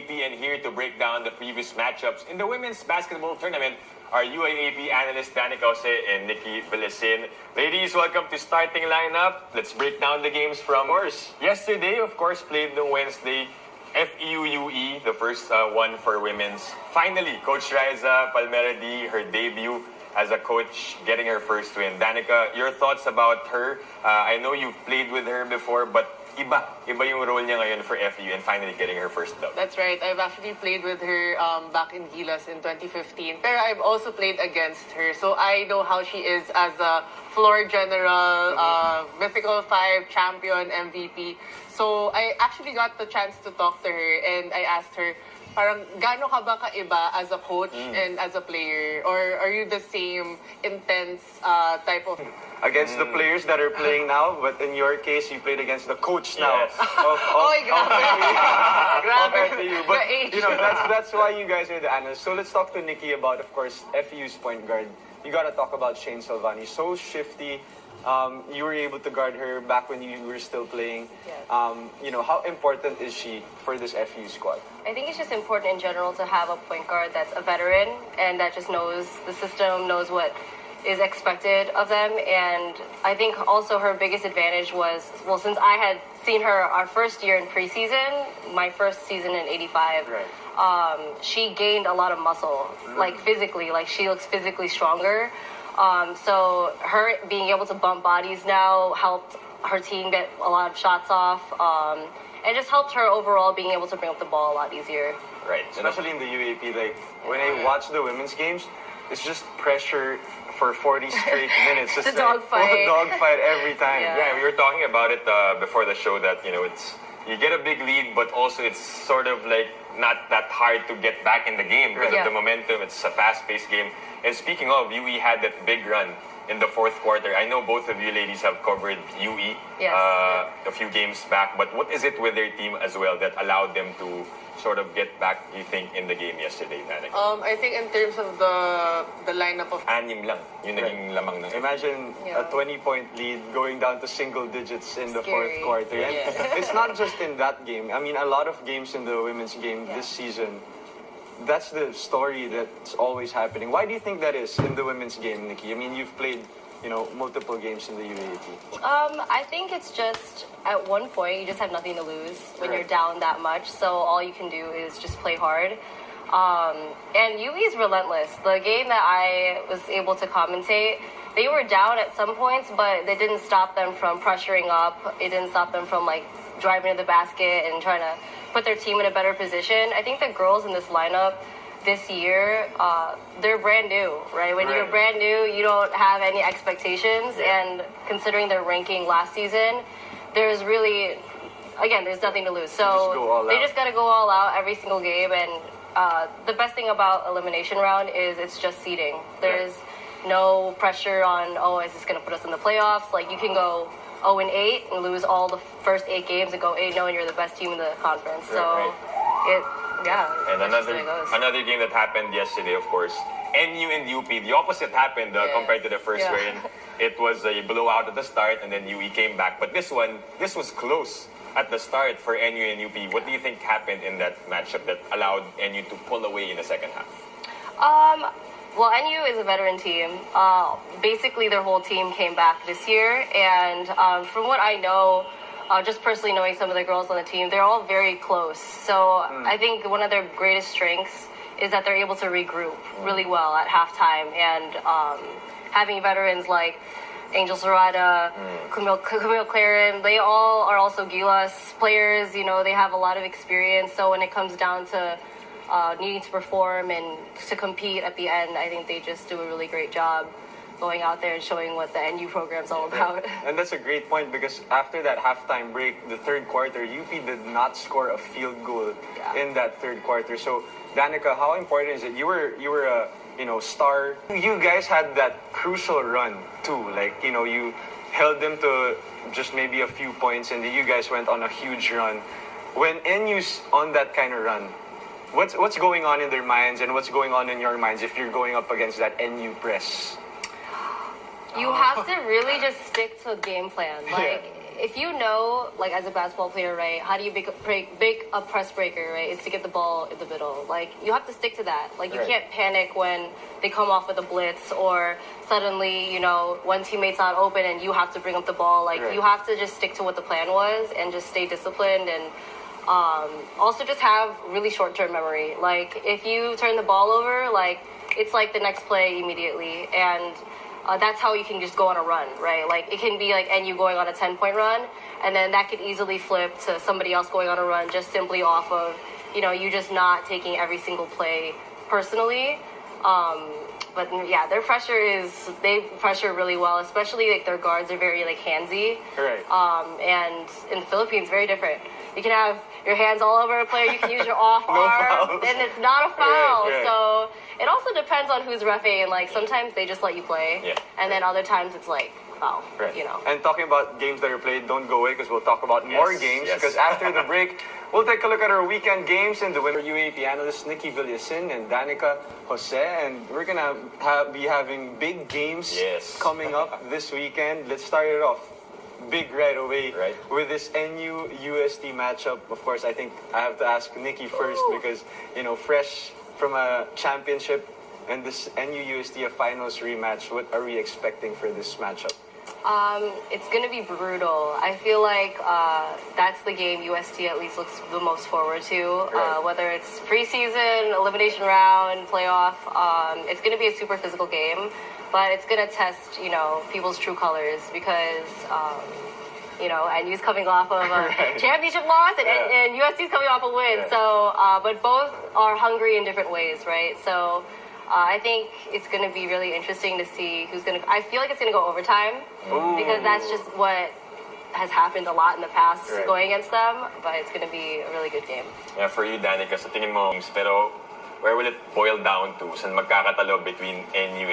UAAP, and here to break down the previous matchups in the women's basketball tournament are UAAP analyst Danica and Nikki Villasin. Ladies, welcome to Starting Lineup. Let's break down the games from yesterday. Of course, played the Wednesday. FEUUE, the first one for women's. Finally, Coach Riza Palmeradi, her debut as a coach, getting her first win. Danica, your thoughts about her? I know you've played with her before, but iba yung role niya ngayon for FEU and finally getting her first dub. That's right. I've actually played with her back in Villasin in 2015. Pero I've also played against her. So I know how she is as a floor general, Mythical 5 champion, MVP. So I actually got the chance to talk to her and I asked her, parang gaano ka ba kaiba as a coach and as a player? Or are you the same intense type of... Against the players that are playing now, but in your case, you played against the coach now. Yes. Of FEU. But you know, that's why you guys are the analysts. So let's talk to Nikki about, of course, FEU's point guard. You got to talk about Shane Salvani. So shifty. You were able to guard her back when you were still playing. Yes. You know, how important is she for this FEU squad? I think it's just important in general to have a point guard that's a veteran and that just knows the system, knows what is expected of them. And I think also her biggest advantage was, well, since I had seen her our first year in preseason, my first season in '85, she gained a lot of muscle, like physically, like she looks physically stronger. So her being able to bump bodies now helped her team get a lot of shots off, and just helped her overall being able to bring up the ball a lot easier. Right. Especially in the UAP, like when I watch the women's games, it's just pressure for 40 straight minutes. It's a dogfight. Dogfight every time. Yeah, we were talking about it before the show that, you know, you get a big lead, but also it's sort of like not that hard to get back in the game because of the momentum. It's a fast-paced game. And speaking of, UE had that big run in the fourth quarter. I know both of you ladies have covered UE a few games back, but what is it with their team as well that allowed them to sort of get back, you think, in the game yesterday, Danica? I think in terms of the lineup of... Anim lang yung naging lamang ng Imagine a 20-point lead going down to single digits in the fourth quarter. And it's not just in that game. I mean, a lot of games in the women's game this season, that's the story that's always happening. Why do you think that is in the women's game, Nikki? I mean, you've played, you know, multiple games in the UAAP. I think it's just at one point you just have nothing to lose when you're down that much. So all you can do is just play hard. And UE is relentless. The game that I was able to commentate, they were down at some points, but they didn't stop them from pressuring up. It didn't stop them from like driving to the basket and trying to put their team in a better position. I think the girls in this lineup this year, they're brand new, right? When you're brand new, you don't have any expectations. And considering their ranking last season, there's really, again, there's nothing to lose. So they just got to go all out every single game. And the best thing about elimination round is it's just seeding. There's no pressure on, oh, is this going to put us in the playoffs? Like, you can go 0-8 and lose all the first 8 games and go 8-0 and you're the best team in the conference. So and another game that happened yesterday, of course, NU and UP, the opposite happened compared to the first wherein it was a blowout at the start and then UE came back. But this was close at the start for NU and UP. What do you think happened in that matchup that allowed NU to pull away in the second half? Well, NU is a veteran team. Basically, their whole team came back this year. And from what I know, just personally knowing some of the girls on the team, they're all very close. So I think one of their greatest strengths is that they're able to regroup really well at halftime. And having veterans like Angel Serrata, Camille Claren, they all are also Gilas players. You know, they have a lot of experience. So when it comes down to needing to perform and to compete at the end, I think they just do a really great job going out there and showing what the NU program's all about. And that's a great point because after that halftime break, the third quarter, UP did not score a field goal in that third quarter. So, Danica, how important is it? You were a star. You guys had that crucial run too. Like, you know, you held them to just maybe a few points, and then you guys went on a huge run. When NU's on that kind of run, what's going on in their minds and what's going on in your minds if you're going up against that NU press? You have to really just stick to a game plan. Like, if you know, like as a basketball player, right, how do you make a press breaker, right? Is to get the ball in the middle. Like you have to stick to that. Like you Right. can't panic when they come off with a blitz or suddenly, you know, one teammate's not open and you have to bring up the ball. Like Right. you have to just stick to what the plan was and just stay disciplined and also just have really short-term memory. Like if you turn the ball over, like it's like the next play immediately and that's how you can just go on a run, right? Like it can be like NU going on a 10-point run, and then that could easily flip to somebody else going on a run just simply off of, you know, you just not taking every single play personally. But yeah, their they pressure really well, especially like their guards are very like handsy. Right. And in the Philippines, very different. You can have your hands all over a player. You can use your off arm, fouls. and it's not a foul. Right. So it also depends on who's reffing. And like sometimes they just let you play, Yeah. and then other times it's like foul. Right. You know. And talking about games that are played, don't go away because we'll talk about more games. yes. Because after the break, we'll take a look at our weekend games and the winner UAP analysts Nikki Villasin and Danica Jose. And we're going to be having big games Yes. coming up this weekend. Let's start it off big right away Right. with this NU UST matchup. Of course, I think I have to ask Nikki first because, you know, fresh from a championship and this NU UST a finals rematch, what are we expecting for this matchup? It's gonna be brutal. I feel like that's the game UST at least looks the most forward to. Right. Whether it's preseason, elimination round, playoff, it's gonna be a super physical game, but it's gonna test, you know, people's true colors because. You know, and NU's coming off of a Right. championship loss, Yeah. and UST's coming off a win. Yeah. So, but both are hungry in different ways, right? So, I think it's going to be really interesting to see who's going to. I feel like it's going to go overtime because that's just what has happened a lot in the past Right. going against them. But it's going to be a really good game. Yeah, for you, Danica, sa tingin mo, pero where will it boil down to? Saan magkakatalo between NU